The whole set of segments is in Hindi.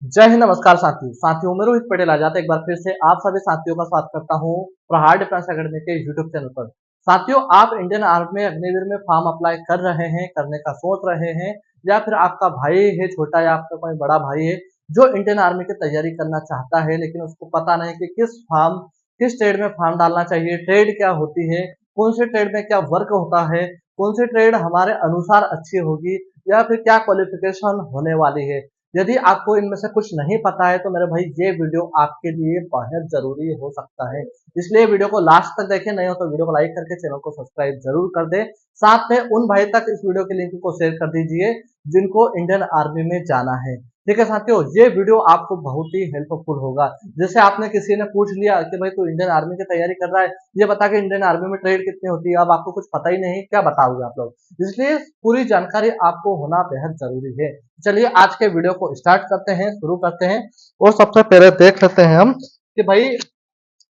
जय हिंद, नमस्कार साथियों मैं रोहित पटेल आ जाता एक बार फिर से आप सभी साथियों का स्वागत करता हूं प्रहार डिफेंस एकेडमी के यूट्यूब चैनल पर। साथियों, आप इंडियन आर्मी में अग्निवीर में फॉर्म अप्लाई कर रहे हैं, करने का सोच रहे हैं, या फिर आपका भाई है छोटा या आपका कोई बड़ा भाई है जो इंडियन आर्मी की तैयारी करना चाहता है, लेकिन उसको पता नहीं कि किस ट्रेड में फॉर्म डालना चाहिए, ट्रेड क्या होती है, कौन से ट्रेड में क्या वर्क होता है, कौन सी ट्रेड हमारे अनुसार अच्छी होगी, या फिर क्या क्वालिफिकेशन होने वाली है। यदि आपको इनमें से कुछ नहीं पता है तो मेरे भाई ये वीडियो आपके लिए बहुत जरूरी हो सकता है, इसलिए वीडियो को लास्ट तक देखें। नहीं हो तो वीडियो को लाइक करके चैनल को सब्सक्राइब जरूर कर दे। साथ में उन भाई तक इस वीडियो के लिंक को शेयर कर दीजिए जिनको इंडियन आर्मी में जाना है। ठीक है साथियों, ये वीडियो आपको बहुत ही हेल्पफुल होगा। जैसे आपने किसी ने पूछ लिया कि भाई तू इंडियन आर्मी की तैयारी कर रहा है, ये बता के इंडियन आर्मी में ट्रेड कितनी होती है, अब आपको कुछ पता ही नहीं, क्या बताओगे आप लोग। इसलिए पूरी जानकारी आपको होना बेहद जरूरी है। चलिए आज के वीडियो को स्टार्ट करते हैं, शुरू करते हैं। और सबसे पहले देख लेते हैं हम कि भाई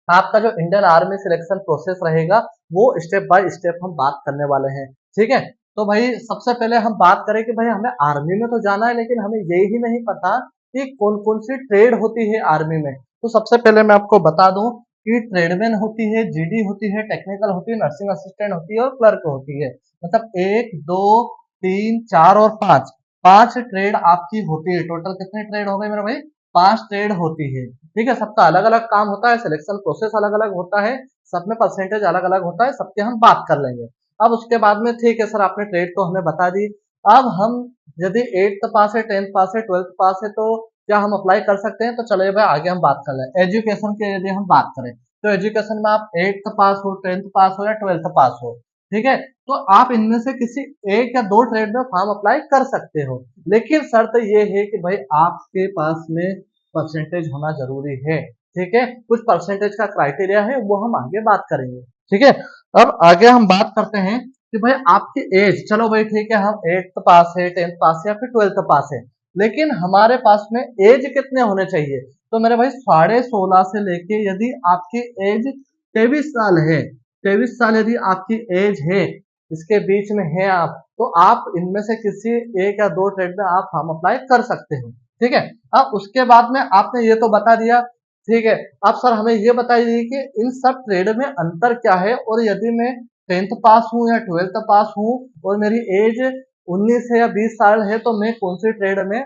आपका जो इंडियन आर्मी सिलेक्शन प्रोसेस रहेगा वो स्टेप बाय स्टेप हम बात करने वाले हैं। ठीक है, तो भाई सबसे पहले हम बात करें कि भाई हमें आर्मी में तो जाना है, लेकिन हमें ये ही नहीं पता कि कौन कौन सी ट्रेड होती है आर्मी में। तो सबसे पहले मैं आपको बता दूं कि ट्रेडमैन होती है, जीडी होती है, टेक्निकल होती है, नर्सिंग असिस्टेंट होती है और क्लर्क होती है। मतलब एक दो तीन चार और पांच, पांच ट्रेड आपकी होती है। टोटल कितने ट्रेड हो गए मेरे भाई? पांच ट्रेड होती है। ठीक है, सबका अलग अलग काम होता है, सिलेक्शन प्रोसेस अलग अलग होता है, सब में परसेंटेज अलग अलग होता है, सबके हम बात कर लेंगे। अब उसके बाद में ठीक है सर, आपने ट्रेड तो हमें बता दी। अब हम यदि 8th पास है, 10th पास है, 12th पास है तो क्या हम अप्लाई कर सकते हैं? तो चलिए भाई आगे हम बात कर लें। एजुकेशन की यदि हम बात करें तो एजुकेशन में आप 8th पास हो, 10th पास हो या 12th पास हो, ठीक है, तो आप इनमें से किसी एक या दो ट्रेड में फॉर्म अप्लाई कर सकते हो। लेकिन शर्त ये है कि भाई आपके पास में परसेंटेज होना जरूरी है। ठीक है, कुछ परसेंटेज का क्राइटेरिया है, वो हम आगे बात करेंगे। ठीक है, अब आगे हम बात करते हैं कि भाई आपकी एज, चलो भाई ठीक है, हम 8th पास है, 10th पास है या फिर 12th पास है, लेकिन हमारे पास में एज कितने होने चाहिए? तो मेरे भाई 16.5 से लेके यदि आपकी एज 23 साल है, 23 साल यदि आपकी एज है, इसके बीच में है आप, तो आप इनमें से किसी एक या दो ट्रेड में आप फॉर्म अप्लाई कर सकते हो। ठीक है, अब उसके बाद में आपने ये तो बता दिया। ठीक है, अब सर हमें ये बताइए कि इन सब ट्रेड में अंतर क्या है, और यदि मैं 10th पास हूँ या 12th पास हूँ और मेरी एज 19 है या 20 साल है, तो मैं कौन सी ट्रेड में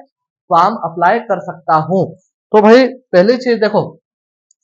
फॉर्म अप्लाई कर सकता हूँ? तो भाई पहली चीज देखो,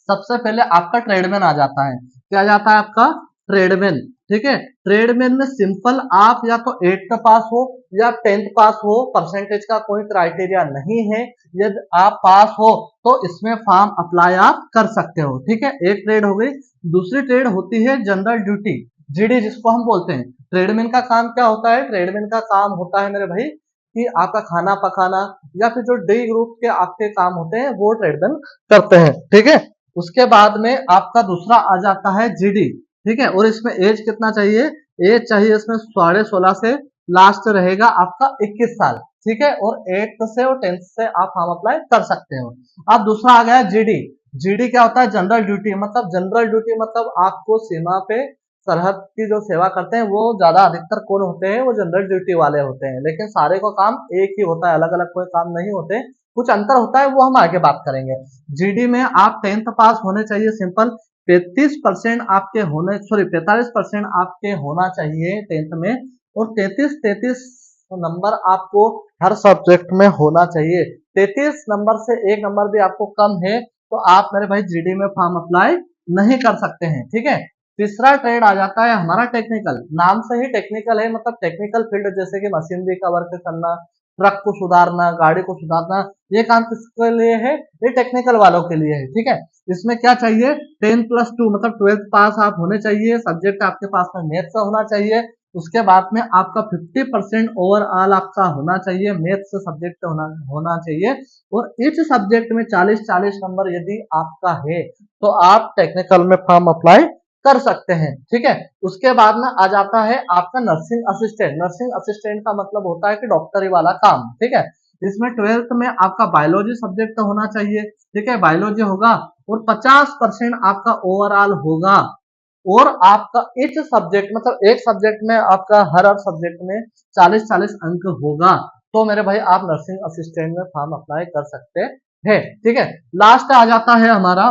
सबसे पहले आपका ट्रेडमैन आ जाता है। क्या आ जाता है आपका? ट्रेडमैन। ठीक है, ट्रेडमैन में सिंपल आप या तो 8th पास हो या 10th पास हो, परसेंटेज का कोई क्राइटेरिया नहीं है। यदि आप पास हो तो इसमें फॉर्म अप्लाई आप कर सकते हो। ठीक है, एक ट्रेड हो गई। दूसरी ट्रेड होती है जनरल ड्यूटी, जीडी जिसको हम बोलते हैं। ट्रेडमैन का काम क्या होता है? ट्रेडमैन का काम होता है मेरे भाई कि आपका खाना पकाना या फिर जो डी ग्रुप के आपके काम होते हैं वो ट्रेडमैन करते हैं। ठीक है, उसके बाद में आपका दूसरा आ जाता है जीडी। ठीक है, और इसमें एज कितना चाहिए? एज चाहिए इसमें 16.5 से लास्ट रहेगा आपका 21 साल। ठीक है, और 8th से और 10th से आप फॉर्म अप्लाई कर सकते हो। अब दूसरा आ गया जीडी। जीडी क्या होता है? General duty. मतलब जनरल ड्यूटी मतलब आपको सीमा पे सरहद की जो सेवा करते हैं वो ज्यादा अधिकतर कौन होते हैं? वो जनरल ड्यूटी वाले होते हैं, लेकिन सारे को काम एक ही होता है, अलग अलग कोई काम नहीं होते, कुछ अंतर होता है, वो हम आगे बात करेंगे। जीडी में आप 10th पास होने चाहिए सिंपल। 35% आपके होने, सॉरी 45% आपके होना चाहिए 10th में, और 33 नंबर आपको हर सब्जेक्ट में होना चाहिए। 33 नंबर से एक नंबर भी आपको कम है तो आप मेरे भाई जीडी में फॉर्म अप्लाई नहीं कर सकते हैं। ठीक है, तीसरा ट्रेड आ जाता है हमारा टेक्निकल। नाम से ही टेक्निकल है, मतलब टेक्निकल फील्ड, जैसे कि मशीनरी का वर्क करना, ट्रक को सुधारना, गाड़ी को सुधारना, ये काम किसके लिए है? ये टेक्निकल वालों के लिए है। ठीक है, इसमें क्या चाहिए? 10+2 मतलब 12th पास आप होने चाहिए, सब्जेक्ट आपके पास में मैथ्स का होना चाहिए। उसके बाद में आपका 50% ओवरऑल आपका होना चाहिए, मैथ्स सब्जेक्ट होना चाहिए, और इस सब्जेक्ट में 40-40 नंबर यदि आपका है तो आप टेक्निकल में फॉर्म अप्लाई कर सकते हैं। ठीक है, उसके बाद में आ जाता है आपका नर्सिंग असिस्टेंट। नर्सिंग असिस्टेंट का मतलब होता है कि डॉक्टरी वाला काम। ठीक है, इसमें 12th में आपका बायोलॉजी सब्जेक्ट होना चाहिए। ठीक है, बायोलॉजी होगा, और 50% आपका ओवरऑल होगा, और आपका इच सब्जेक्ट मतलब एक सब्जेक्ट में आपका हर सब्जेक्ट में 40-40 अंक होगा। तो मेरे भाई आप नर्सिंग असिस्टेंट में फॉर्म अप्लाई कर सकते है। ठीक है, लास्ट आ जाता है हमारा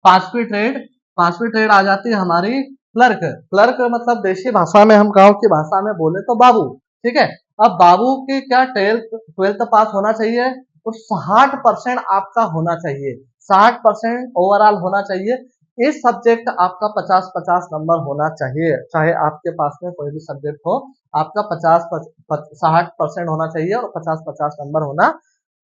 पांचवी ट्रेड। पांचवी ट्रेड आ जाती है हमारी क्लर्क। क्लर्क मतलब देशी भाषा में, हम गांव की भाषा में बोले तो बाबू। ठीक है, अब बाबू की क्या ट्वेल्थ पास होना चाहिए और 60% आपका होना चाहिए, 60% ओवरऑल होना चाहिए। इस सब्जेक्ट आपका 50-50 नंबर होना चाहिए, चाहे आपके पास में कोई भी सब्जेक्ट हो, आपका 60% होना चाहिए और 50-50 नंबर होना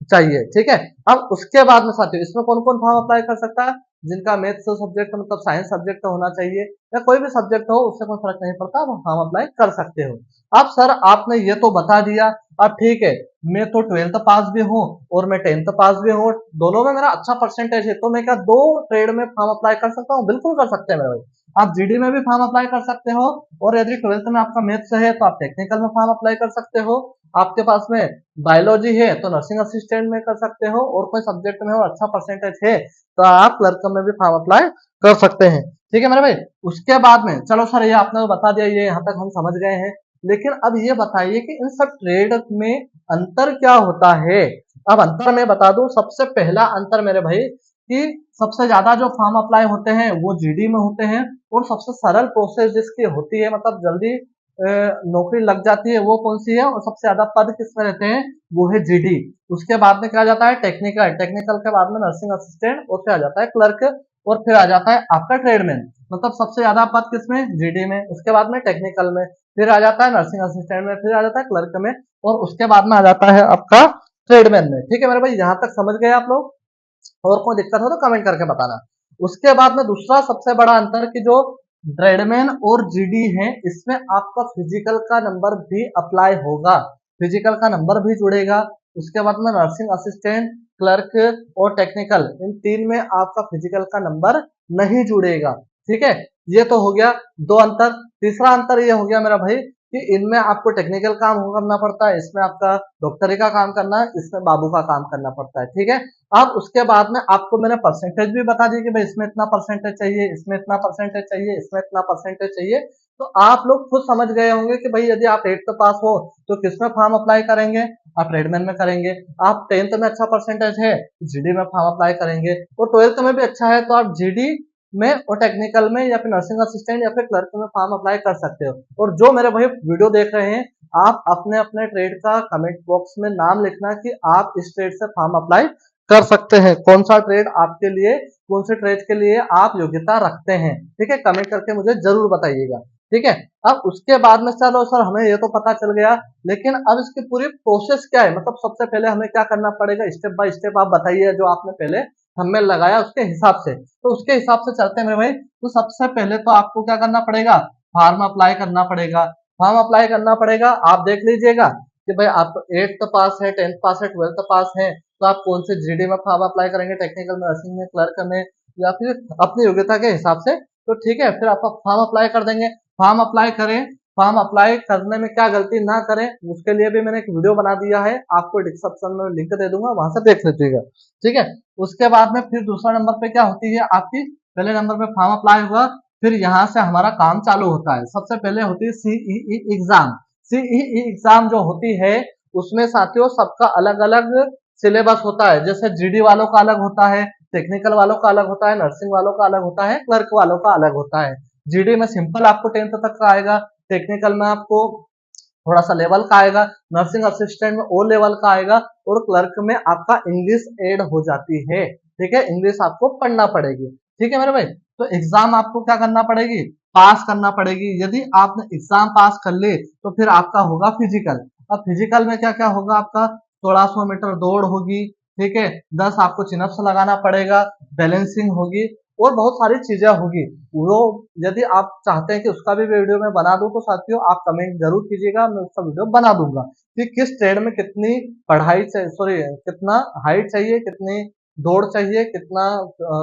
चाहिए। ठीक है, अब उसके बाद में साथियों इसमें कौन कौन फॉर्म अप्लाई कर सकता है? जिनका मैथ्स सब्जेक्ट मतलब साइंस सब्जेक्ट होना चाहिए या कोई भी सब्जेक्ट हो, उससे कोई फर्क नहीं पड़ता, वो फॉर्म अप्लाई कर सकते हो। अब सर आपने ये तो बता दिया, अब ठीक है, मैं तो 12th पास भी हूँ और मैं 10th पास भी हूँ, दोनों में मेरा अच्छा परसेंटेज है, तो मैं क्या दो ट्रेड में फॉर्म अप्लाई कर सकता हूँ? बिल्कुल कर सकते हैं मेरे भाई। आप जीडी में भी फॉर्म अप्लाई कर सकते हो, और यदि 12th में आपका मैथ्स है तो आप टेक्निकल में फॉर्म अप्लाई कर सकते हो। आपके पास में बायोलॉजी है तो नर्सिंग असिस्टेंट में कर सकते हो, और कोई सब्जेक्ट में और अच्छा परसेंटेज है तो आप क्लर्क में भी फॉर्म अप्लाई कर सकते हैं। ठीक है मेरे भाई, उसके बाद में चलो सर ये आपने तो बता दिया, ये यहाँ तक हम समझ गए हैं, लेकिन अब ये बताइए कि इन सब ट्रेड में अंतर क्या होता है? अब अंतर मैं बता दूं, सबसे पहला अंतर मेरे भाई कि सबसे ज्यादा जो फॉर्म अप्लाई होते हैं वो जीडी में होते हैं, और सबसे सरल प्रोसेस जिसकी होती है, मतलब जल्दी नौकरी लग जाती है, वो कौन सी है? और सबसे ज्यादा पद किसमें रहते हैं? वो है जीडी। उसके बाद में क्या आ जाता है? टेक्निकल। टेक्निकल के बाद में नर्सिंग असिस्टेंट, और फिर आ जाता है क्लर्क, और फिर आ जाता है आपका ट्रेडमैन। मतलब सबसे ज्यादा पद किसमें? जीडी में। उसके बाद में टेक्निकल में, फिर आ जाता है नर्सिंग असिस्टेंट में, फिर आ जाता है क्लर्क में, और उसके बाद में आ जाता है आपका ट्रेडमैन में। ठीक है मेरे भाई, यहाँ तक समझ गए आप लोग? और कोई दिक्कत हो तो कमेंट करके बताना। उसके बाद में दूसरा सबसे बड़ा अंतर कि जो ट्रेडमैन और जीडी है, इसमें आपका फिजिकल का नंबर भी अप्लाई होगा, फिजिकल का नंबर भी जुड़ेगा। उसके बाद में नर्सिंग असिस्टेंट, क्लर्क और टेक्निकल, इन तीन में आपका फिजिकल का नंबर नहीं जुड़ेगा। ठीक है, ये तो हो गया दो अंतर। तीसरा अंतर ये हो गया मेरा भाई कि इनमें आपको टेक्निकल काम करना पड़ता है, इसमें आपका डॉक्टरी का काम करना है, इसमें बाबू का काम करना पड़ता है। ठीक है, अब उसके बाद में आपको मैंने परसेंटेज भी बता दी कि भाई इसमें इतना परसेंटेज चाहिए, इसमें इतना परसेंटेज चाहिए, इसमें इतना परसेंटेज चाहिए। तो आप लोग खुद समझ गए होंगे कि भाई यदि आप 8th पास हो तो किसमें फॉर्म अप्लाई करेंगे? आप ट्रेडमैन में करेंगे। आप 10th में अच्छा परसेंटेज है, जीडी में फॉर्म अप्लाई करेंगे, और 12th में भी अच्छा है तो आप जीडी में और टेक्निकल में या फिर नर्सिंग असिस्टेंट या फिर क्लर्क में फॉर्म अप्लाई कर सकते हो। और जो मेरे भाई वीडियो देख रहे हैं, आप अपने अपने ट्रेड का कमेंट बॉक्स में नाम लिखना कि आप इस ट्रेड से फॉर्म अप्लाई कर सकते हैं, कौन सा ट्रेड आपके लिए, कौन से ट्रेड के लिए आप योग्यता रखते हैं। ठीक है, कमेंट करके मुझे जरूर बताइएगा। ठीक है, अब उसके बाद में चलो सर हमें ये तो पता चल गया, लेकिन अब इसकी पूरी प्रोसेस क्या है? मतलब सबसे पहले हमें क्या करना पड़ेगा, स्टेप बाय स्टेप आप बताइए, जो आपने पहले थंबनेल लगाया उसके हिसाब से। तो उसके हिसाब से चलते हैं मेरे भाई। तो सबसे पहले तो आपको क्या करना पड़ेगा? फॉर्म अप्लाई करना पड़ेगा। फॉर्म अप्लाई करना पड़ेगा, आप देख लीजिएगा कि भाई आप 8th पास है, 10th पास है, 12th पास है, तो आप कौन से जीडी में फॉर्म अप्लाई करेंगे, टेक्निकल में, नर्सिंग में, क्लर्क में, या फिर अपनी योग्यता के हिसाब से। तो ठीक है, फिर आप फॉर्म अप्लाई कर देंगे। फॉर्म अप्लाई करें, फॉर्म अप्लाई करने में क्या गलती ना करें, उसके लिए भी मैंने एक वीडियो बना दिया है, आपको डिस्क्रिप्शन में लिंक दे दूंगा, वहां से देख लीजिएगा। ठीक है, उसके बाद में फिर दूसरा नंबर पे क्या होती है आपकी? पहले नंबर पे फॉर्म अप्लाई हुआ, फिर यहाँ से हमारा काम चालू होता है। सबसे पहले होती है सीईई एग्जाम। सीईई एग्जाम जो होती है, उसमें साथियों सबका अलग अलग सिलेबस होता है। जैसे जीडी वालों का अलग होता है, टेक्निकल वालों का अलग होता है, नर्सिंग वालों का अलग होता है, क्लर्क वालों का अलग होता है। जीडी में सिंपल आपको 10th तक का आएगा, टेक्निकल में आपको थोड़ा सा लेवल का आएगा, नर्सिंग असिस्टेंट में ओ लेवल का आएगा, और क्लर्क में आपका इंग्लिश ऐड हो जाती है। ठीक है, इंग्लिश आपको पढ़ना पड़ेगी। ठीक है मेरे भाई, तो एग्जाम आपको क्या करना पड़ेगी? पास करना पड़ेगी। यदि आपने एग्जाम पास कर ले तो फिर आपका होगा फिजिकल। अब फिजिकल में क्या क्या होगा आपका? 1600 मीटर दौड़ होगी। ठीक है, 10 आपको चिनअप्स लगाना पड़ेगा, बैलेंसिंग होगी, और बहुत सारी चीजें होगी। वो यदि आप चाहते हैं कि उसका भी वीडियो मैं बना दूं, तो साथियों आप कमेंट जरूर कीजिएगा, मैं उसका वीडियो बना दूंगा कि किस ट्रेड में कितनी पढ़ाई चाहिए, सॉरी कितना हाइट चाहिए, कितनी दौड़ चाहिए, कितना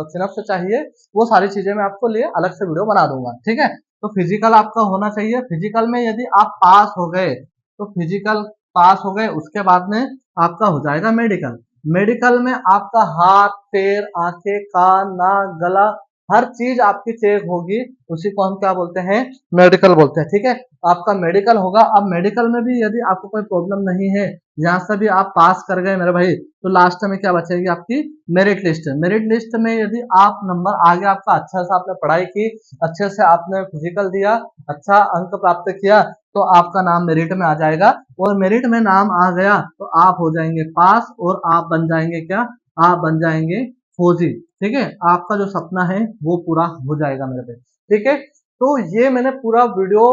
सिनअप्स चाहिए, वो सारी चीजें मैं आपको लिए अलग से वीडियो बना दूंगा। ठीक है, तो फिजिकल आपका होना चाहिए। फिजिकल में यदि आप पास हो गए तो फिजिकल पास हो गए, उसके बाद में आपका हो जाएगा मेडिकल। मेडिकल में आपका हाथ, पैर, आंखें, कान, नाक, गला, हर चीज आपकी चेक होगी, उसी को हम क्या बोलते हैं, मेडिकल बोलते हैं। ठीक है, आपका मेडिकल होगा। अब मेडिकल में भी यदि आपको कोई प्रॉब्लम नहीं है, यहाँ से भी आप पास कर गए मेरे भाई, तो लास्ट में क्या बचेगी आपकी मेरिट लिस्ट। मेरिट लिस्ट में यदि आप नंबर आ गया आपका, अच्छा से आपने पढ़ाई की, अच्छे से आपने फिजिकल दिया, अच्छा अंक प्राप्त किया, तो आपका नाम मेरिट में आ जाएगा। और मेरिट में नाम आ गया तो आप हो जाएंगे पास, और आप बन जाएंगे क्या, आप बन जाएंगे फौजी। ठीक है, आपका जो सपना है वो पूरा हो जाएगा मेरे भाई। ठीक है, तो ये मैंने पूरा वीडियो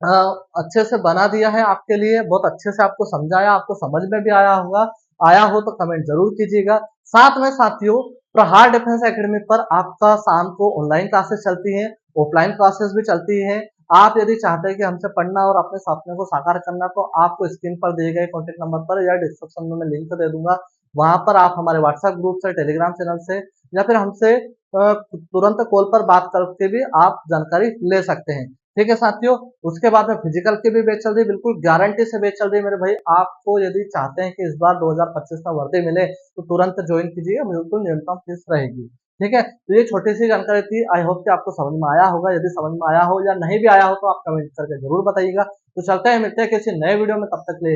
अ, अच्छे से बना दिया है आपके लिए, बहुत अच्छे से आपको समझाया, आपको समझ में भी आया होगा। आया हो तो कमेंट जरूर कीजिएगा। साथ में साथियों, प्रहार डिफेंस एकेडमी पर आपका शाम को ऑनलाइन क्लासेस चलती हैं, ऑफलाइन क्लासेस भी चलती हैं। आप यदि चाहते हैं कि हमसे पढ़ना और अपने सपने को साकार करना, तो आपको स्क्रीन पर दिए गए कॉन्टेक्ट नंबर पर या डिस्क्रिप्शन में मैं लिंक दे दूंगा, वहां पर आप हमारे व्हाट्सएप ग्रुप से, टेलीग्राम चैनल से, या फिर हमसे तुरंत कॉल पर बात करके भी आप जानकारी ले सकते हैं। ठीक है साथियों, उसके बाद में फिजिकल की भी बैच चल रही है, बिल्कुल गारंटी से बैच चल रही है मेरे भाई। आपको यदि चाहते हैं कि इस बार 2025 में वर्दी मिले, तो तुरंत ज्वाइन कीजिए, बिल्कुल न्यूनतम फीस रहेगी। ठीक है, तो ये छोटी सी जानकारी थी। आई होप कि आपको समझ में आया होगा। यदि समझ में आया हो या नहीं भी आया हो, तो आप कमेंट करके जरूर बताइएगा। तो चलते हैं, मिलते हैं किसी नए वीडियो में, तब तक ले